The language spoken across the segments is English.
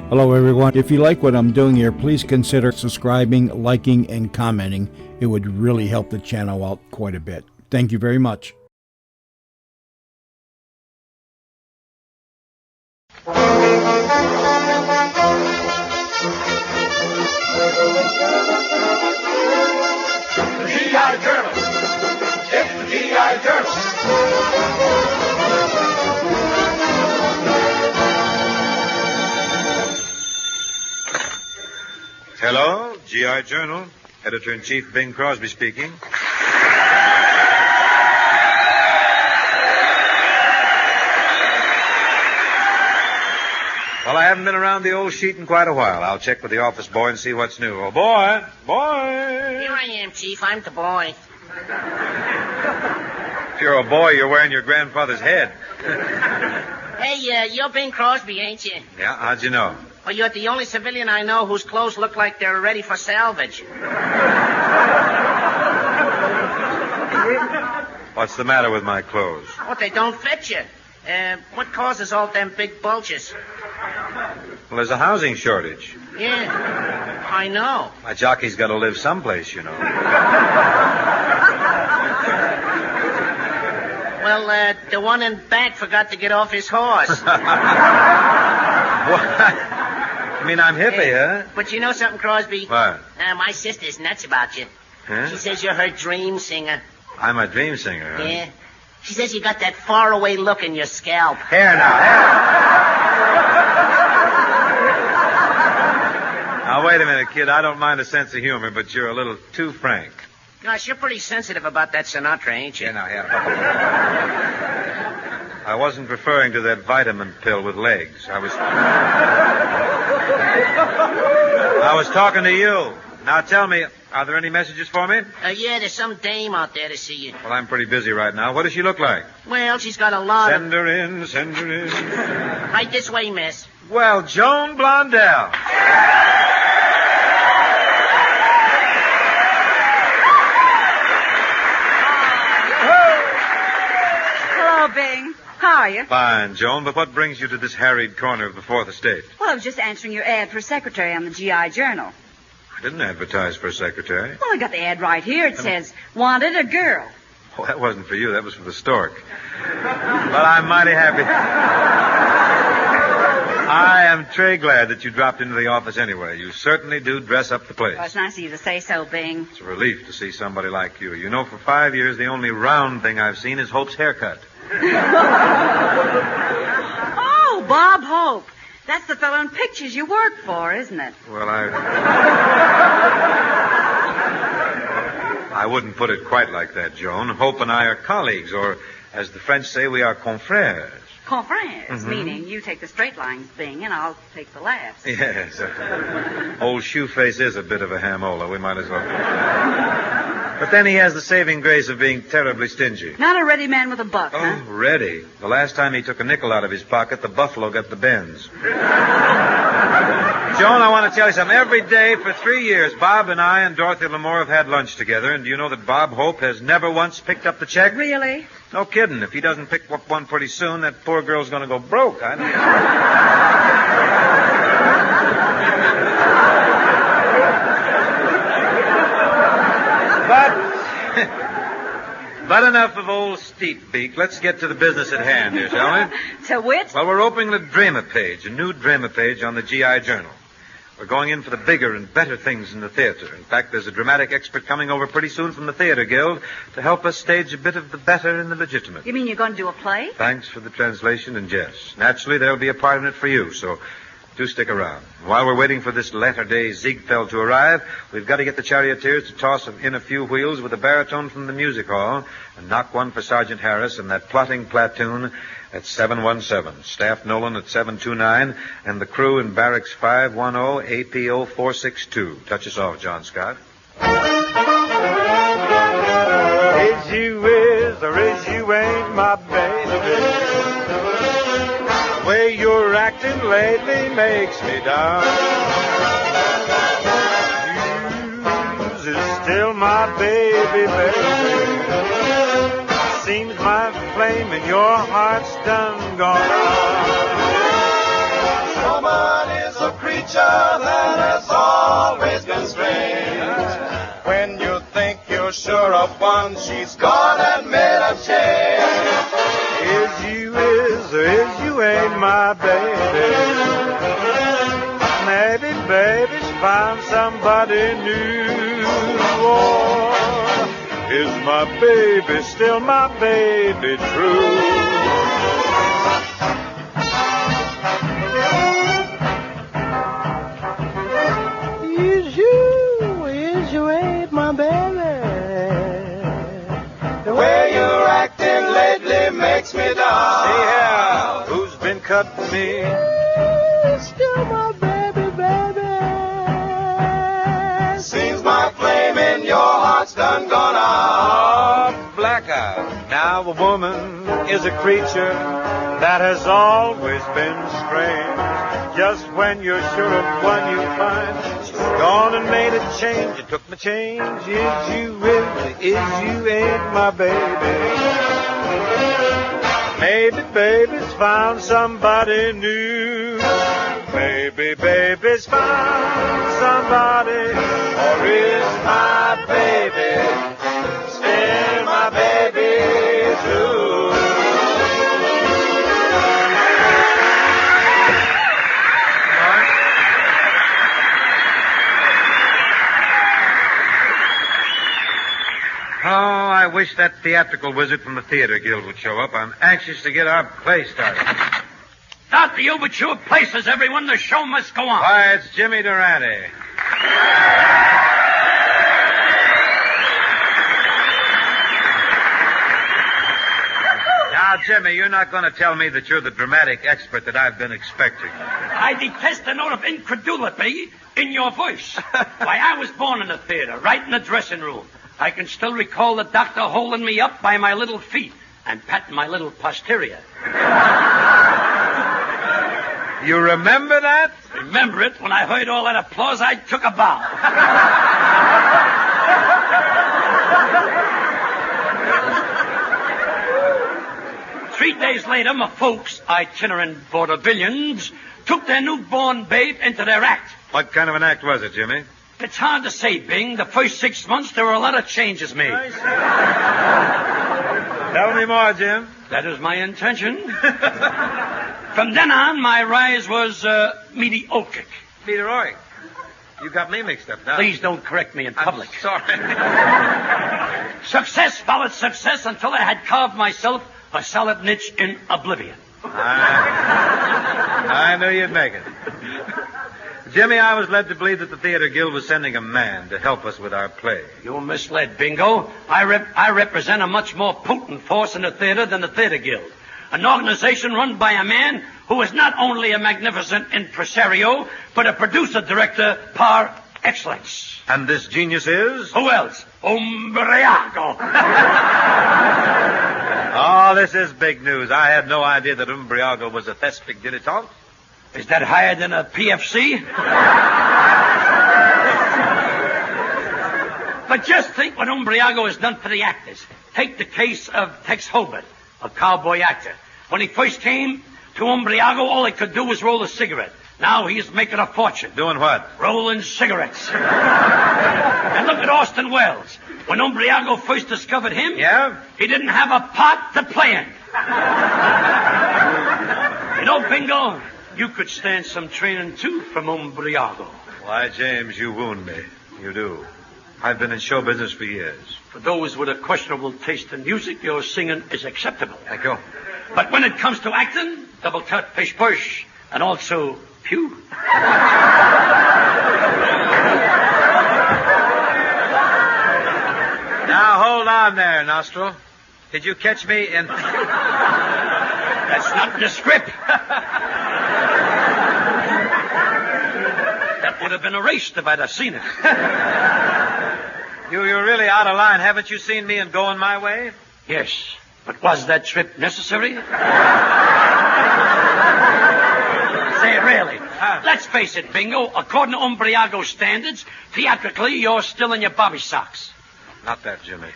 Hello, everyone. If you like what I'm doing here, please consider subscribing, liking, and commenting. It would really help the channel out quite a bit. Thank you very much. The G.I. Journal. It's the G.I. Journal. Hello, G.I. Journal. Editor-in-Chief Bing Crosby speaking. Well, I haven't been around the old sheet in quite a while. I'll check with the office boy and see what's new. Oh, boy! Here I am, Chief. I'm the boy. If you're a boy, you're wearing your grandfather's head. Hey, you're Bing Crosby, ain't you? Yeah, how'd you know? Well, you're the only civilian I know whose clothes look like they're ready for salvage. What's the matter with my clothes? What, they don't fit you? What causes all them big bulges? Well, there's a housing shortage. Yeah, I know. My jockey's got to live someplace, you know. Well, the one in back forgot to get off his horse. What? You mean I'm hippie, huh? But you know something, Crosby? What? My sister's nuts about you. Huh? She says you're her dream singer. I'm a dream singer, huh? Yeah. She says you got that faraway look in your scalp. Here now. Now, wait a minute, kid. I don't mind a sense of humor, but you're a little too frank. Gosh, you're pretty sensitive about that Sinatra, ain't you? Here now, here. I wasn't referring to that vitamin pill with legs. I was talking to you. Now, tell me, are there any messages for me? Yeah, there's some dame out there to see you. Well, I'm pretty busy right now. What does she look like? Well, she's got a lot Send her in, send her in. Right this way, miss. Well, Joan Blondell. Hello, Bing. How are you? Fine, Joan, but what brings you to this harried corner of the Fourth Estate? Well, I was just answering your ad for secretary on the G.I. Journal. I didn't advertise for a secretary. Well, I got the ad right here. It says, wanted a girl. Well, that wasn't for you. That was for the stork. But I'm mighty happy. I am très glad that you dropped into the office anyway. You certainly do dress up the place. Well, it's nice of you to say so, Bing. It's a relief to see somebody like you. You know, for 5 years, the only round thing I've seen is Hope's haircut. Oh, Bob Hope. That's the fellow in pictures you work for, isn't it? Well, I wouldn't put it quite like that, Joan. Hope and I are colleagues, or, as the French say, we are confrères. Confrères, meaning you take the straight lines, Bing, and I'll take the laughs. Yes. Old Shoeface is a bit of a hamola. We might as well. But then he has the saving grace of being terribly stingy. Not a ready man with a buck, Oh, huh? ready. The last time he took a nickel out of his pocket, the buffalo got the bends. Joan, I want to tell you something. Every day for 3 years, Bob and I and Dorothy Lamore have had lunch together, and do you know that Bob Hope has never once picked up the check? Really? No kidding. If he doesn't pick up one pretty soon, that poor girl's going to go broke. I know. But enough of old Steep Beak. Let's get to the business at hand here, shall we? To wit? Well, we're opening the drama page, a new drama page on the G.I. Journal. We're going in for the bigger and better things in the theater. In fact, there's a dramatic expert coming over pretty soon from the Theater Guild to help us stage a bit of the better and the legitimate. You mean you're going to do a play? Thanks for the translation, and yes, naturally there'll be a part in it for you, so do stick around. While we're waiting for this latter-day Ziegfeld to arrive, we've got to get the charioteers to toss in a few wheels with a baritone from the music hall and knock one for Sergeant Harris and that plotting platoon at 717, Staff Nolan at 729, and the crew in Barracks 510, APO 462. Touch us off, John Scott. Is you is or is you ain't my baby? The way you're acting lately makes me down. You is still my baby, baby. Seems my flame in your heart's done gone out. Woman is a of one. She's gone and made a change. Is you is or is you ain't my baby? Maybe baby's found somebody new. Or is my baby still my baby true? Is you ain't my baby? The way you're acting lately makes me down. See here, who's been cutting me? Still my baby, baby. Seems my flame in your heart's done gone out. Oh, blackout. Now a woman is a creature that has always been strange. Just when you're sure of one you find, she's gone and made a change. You took my change. Is you ain't my baby? Maybe baby's found somebody new. Maybe baby's found somebody. Or is my baby still my baby too? Oh, I wish that theatrical wizard from the Theater Guild would show up. I'm anxious to get our play started. Start the overture places, everyone. The show must go on. Why, it's Jimmy Durante. Now, Jimmy, you're not going to tell me that you're the dramatic expert that I've been expecting. I detest the note of incredulity in your voice. Why, I was born in the theater, right in the dressing room. I can still recall the doctor holding me up by my little feet and patting my little posterior. You remember that? Remember it? When I heard all that applause, I took a bow. 3 days later, my folks, itinerant vaudevillians, took their newborn babe into their act. What kind of an act was it, Jimmy? It's hard to say, Bing. The first 6 months, there were a lot of changes made. Tell me more, Jim. That is my intention. From then on, my rise was mediocre. Meteoric. You got me mixed up now. Please don't correct me in public. I'm sorry. Success followed success until I had carved myself a solid niche in oblivion. I knew you'd make it. Jimmy, I was led to believe that the Theater Guild was sending a man to help us with our play. You're misled, Bingo. I represent a much more potent force in the theater than the Theater Guild. An organization run by a man who is not only a magnificent impresario, but a producer-director par excellence. And this genius is? Who else? Umbriago. Oh, this is big news. I had no idea that Umbriago was a thespic dilettante. Is that higher than a PFC? But just think what Umbriago has done for the actors. Take the case of Tex Hobart, a cowboy actor. When he first came to Umbriago, all he could do was roll a cigarette. Now he's making a fortune. Doing what? Rolling cigarettes. And look at Orson Welles. When Umbriago first discovered him, Yeah? he didn't have a part to play in. You know, Bingo, you could stand some training, too, from Umbriago. Why, James, you wound me. You do. I've been in show business for years. For those with a questionable taste in music, your singing is acceptable. Thank you. But when it comes to acting, double cut, fish push, and also pew. Now, hold on there, Nostril. Did you catch me in... That's not in the script. That would have been erased if I'd have seen it. You're really out of line. Haven't you seen me in Going My Way? Yes, but was that trip necessary? Say, really. Let's face it, Bingo. According to Umbriago's standards, theatrically, you're still in your bobby socks. Not that, Jimmy.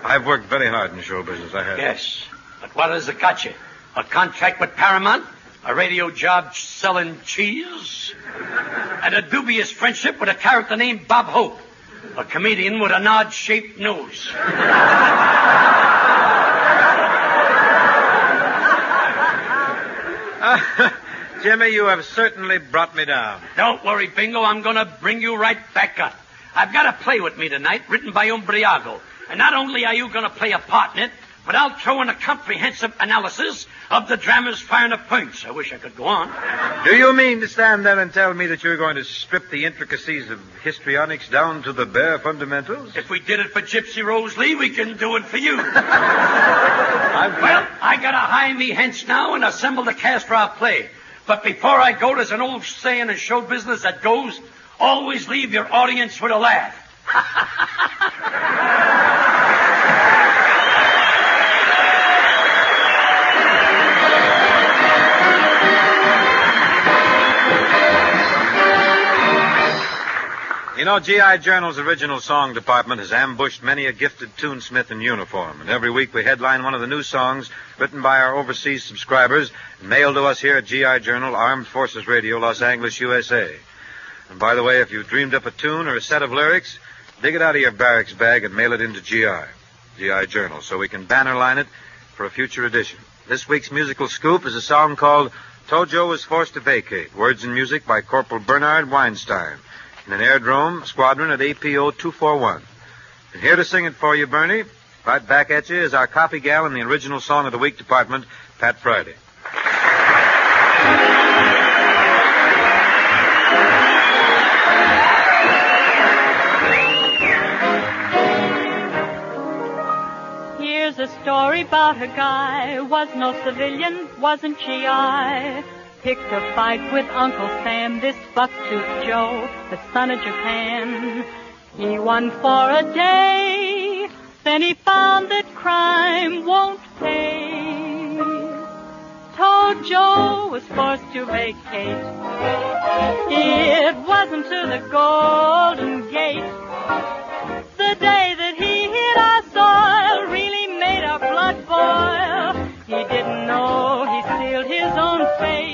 I've worked very hard in show business, I have. Yes, but what has it got you? A contract with Paramount? A radio job selling cheese? And a dubious friendship with a character named Bob Hope? A comedian with an odd-shaped nose. Jimmy, you have certainly brought me down. Don't worry, Bingo. I'm going to bring you right back up. I've got a play with me tonight, written by Umbriago. And not only are you going to play a part in it, but I'll throw in a comprehensive analysis of the drama's finer points. I wish I could go on. Do you mean to stand there and tell me that you're going to strip the intricacies of histrionics down to the bare fundamentals? If we did it for Gypsy Rose Lee, we can do it for you. Well, I've... I got to hire me hence now and assemble the cast for our play. But before I go, there's an old saying in show business that goes, always leave your audience with a laugh. You know, G.I. Journal's original song department has ambushed many a gifted tunesmith in uniform. And every week we headline one of the new songs written by our overseas subscribers and mailed to us here at G.I. Journal, Armed Forces Radio, Los Angeles, USA. And by the way, if you've dreamed up a tune or a set of lyrics, dig it out of your barracks bag and mail it into G.I. Journal, so we can bannerline it for a future edition. This week's musical scoop is a song called Tojo Was Forced to Vacate, words and music by Corporal Bernard Weinstein, in an Airdrome Squadron at APO 241. And here to sing it for you, Bernie, right back at you, is our copy gal in the original Song of the Week department, Pat Friday. Here's a story about a guy, was no civilian, wasn't GI. Picked a fight with Uncle Sam, this buck-toothed Joe, the son of Japan. He won for a day, then he found that crime won't pay. Tojo was forced to vacate. It wasn't to the Golden Gate. The day that he hit our soil really made our blood boil. He didn't know he sealed his own fate.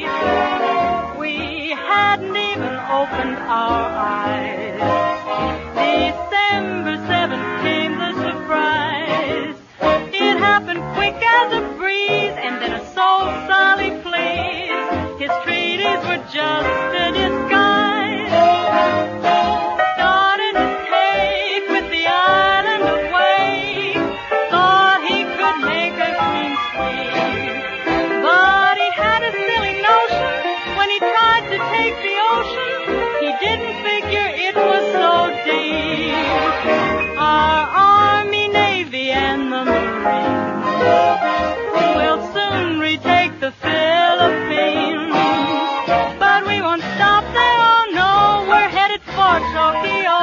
We hadn't even opened our eyes. December 7th came the surprise. It happened quick as a breeze, and then a soul solly please. His treaties were just a disguise. Started to take with the island away. Thought he could make a clean sweep. But he had a silly notion when he tried to take the ocean. He didn't figure it was so deep. Our Army, Navy, and the Marines will soon retake the Philippines. But we won't stop there, oh no, we're headed for Tokyo.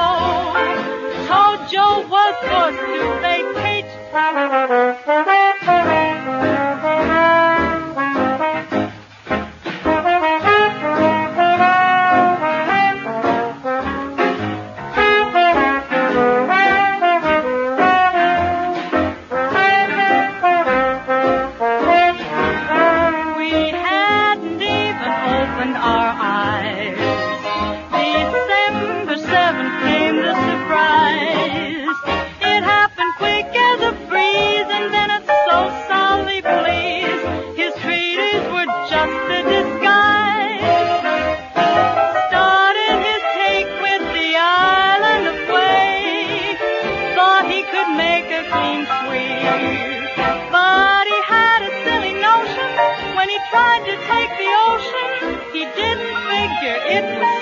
Tojo was forced to vacate. Tried to take the ocean, he didn't figure it was